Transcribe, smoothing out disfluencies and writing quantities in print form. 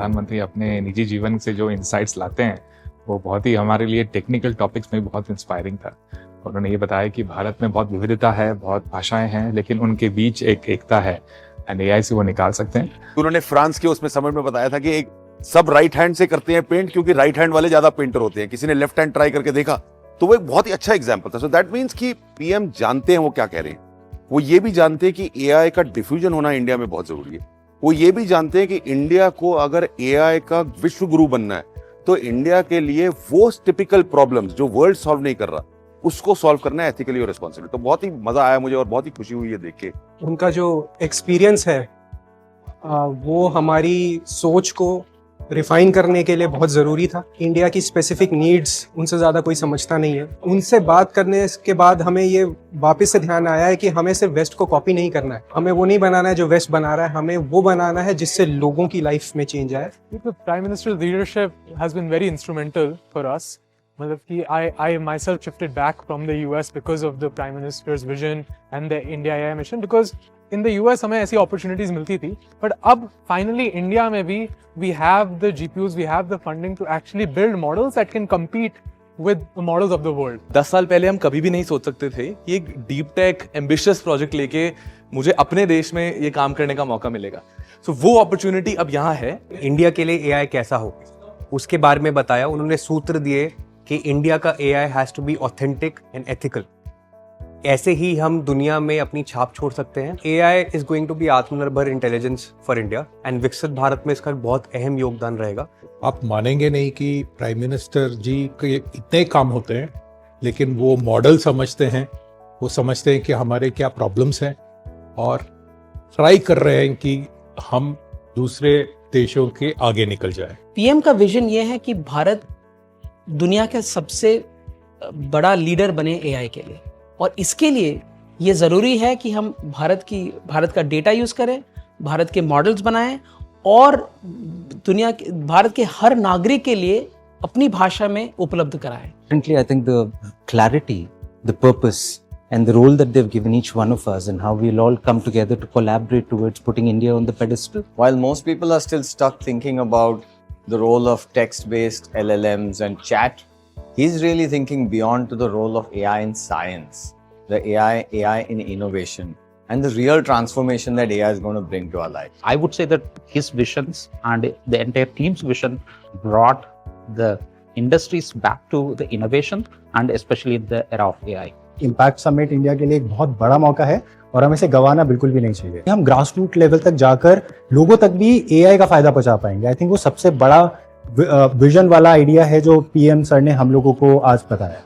प्रधानमंत्री अपने निजी जीवन से जो इंसाइट्स लाते हैं वो बहुत ही हमारे लिए टेक्निकल टॉपिक्स में बहुत इंस्पायरिंग था। उन्होंने ये बताया कि भारत में बहुत विविधता है, बहुत भाषाएं हैं, लेकिन उनके बीच एक एकता है एंड एआई से वो निकाल सकते हैं। उन्होंने फ्रांस के उसमें समिट में बताया था कि एक सब राइट हैंड से करते हैं पेंट, क्योंकि राइट हैंड वाले ज्यादा पेंटर होते हैं। किसी ने लेफ्ट हैंड ट्राई करके देखा तो वो एक बहुत ही अच्छा एग्जाम्पल था। सो दैट मीन्स कि पीएम जानते हैं वो क्या कह रहे हैं। वो ये भी जानते हैं कि एआई का डिफ्यूजन होना इंडिया में बहुत जरूरी है। वो ये भी जानते हैं कि इंडिया को अगर एआई का विश्व गुरु बनना है तो इंडिया के लिए वो टिपिकल प्रॉब्लम्स जो वर्ल्ड सॉल्व नहीं कर रहा उसको सॉल्व करना है एथिकली और रिस्पॉन्सिबली। तो बहुत ही मजा आया मुझे और बहुत ही खुशी हुई है देख के। उनका जो एक्सपीरियंस है वो हमारी सोच को रिफाइन करने के लिए बहुत ज़रूरी था। इंडिया की स्पेसिफिक नीड्स उनसे ज़्यादा कोई समझता नहीं है। उनसे बात करने के बाद हमें ये वापस से ध्यान आया है कि हमें सिर्फ वेस्ट को कॉपी नहीं करना है, हमें वो नहीं बनाना है जो वेस्ट बना रहा है, हमें वो बनाना है जिससे लोगों की लाइफ में चेंज आए। Prime minister leadership has been very instrumental for us. मतलब कि I myself shifted back from the US because of the Prime Minister's vision and the India AI mission, because in the US हमें ऐसी opportunities मिलती थी, but अब finally India में भी we have the GPUs, we have the funding to actually build models that can compete with the models of the world. 10 साल पहले हम कभी भी नहीं सोच सकते थे कि एक डीप टेक एम्बिशियस प्रोजेक्ट लेके मुझे अपने देश में ये काम करने का मौका मिलेगा। So वो अपॉर्चुनिटी अब यहाँ है। इंडिया के लिए एआई कैसा हो उसके बारे में बताया। उन्होंने सूत्र दिए कि इंडिया का AI has to be authentic and ethical. ऐसे ही हम दुनिया में अपनी छाप छोड़ सकते हैं। AI is going to be आत्मनिर्भर इंटेलिजेंस फॉर इंडिया एंड विकसित भारत में इसका बहुत अहम योगदान रहेगा। आप मानेंगे नहीं कि प्राइम मिनिस्टर जी के इतने काम होते हैं, लेकिन वो मॉडल समझते हैं, वो समझते हैं कि हमारे क्या प्रॉब्लम्स हैं और ट्राई कर रहे हैं कि हम दूसरे देशों के आगे निकल जाए। पीएम का विजन ये है कि भारत दुनिया का सबसे बड़ा लीडर बने एआई के लिए, और इसके लिए ये ज़रूरी है कि हम भारत का डेटा यूज़ करें, भारत के मॉडल्स बनाएं और भारत के हर नागरिक के लिए अपनी भाषा में उपलब्ध कराएं। I think the clarity, the purpose and the role that they've given each one of us and how we'll all come together to collaborate towards putting India on the pedestal. While most people are still stuck thinking about the role of text-based LLMs and chat, he's really thinking beyond to the role of AI in science, the AI in innovation, and the real transformation that AI is going to bring to our life. I would say that his visions and the entire team's vision brought the industries back to the innovation and especially in the era of AI. Impact summit India के लिए एक बहुत बड़ा मौका है और हमें इसे गंवाना बिल्कुल भी नहीं चाहिए। हम ग्रास रूट लेवल तक जाकर लोगों तक भी एआई का फायदा पहुंचा पाएंगे। आई थिंक वो सबसे बड़ा विजन वाला आइडिया है जो पीएम सर ने हम लोगों को आज बताया।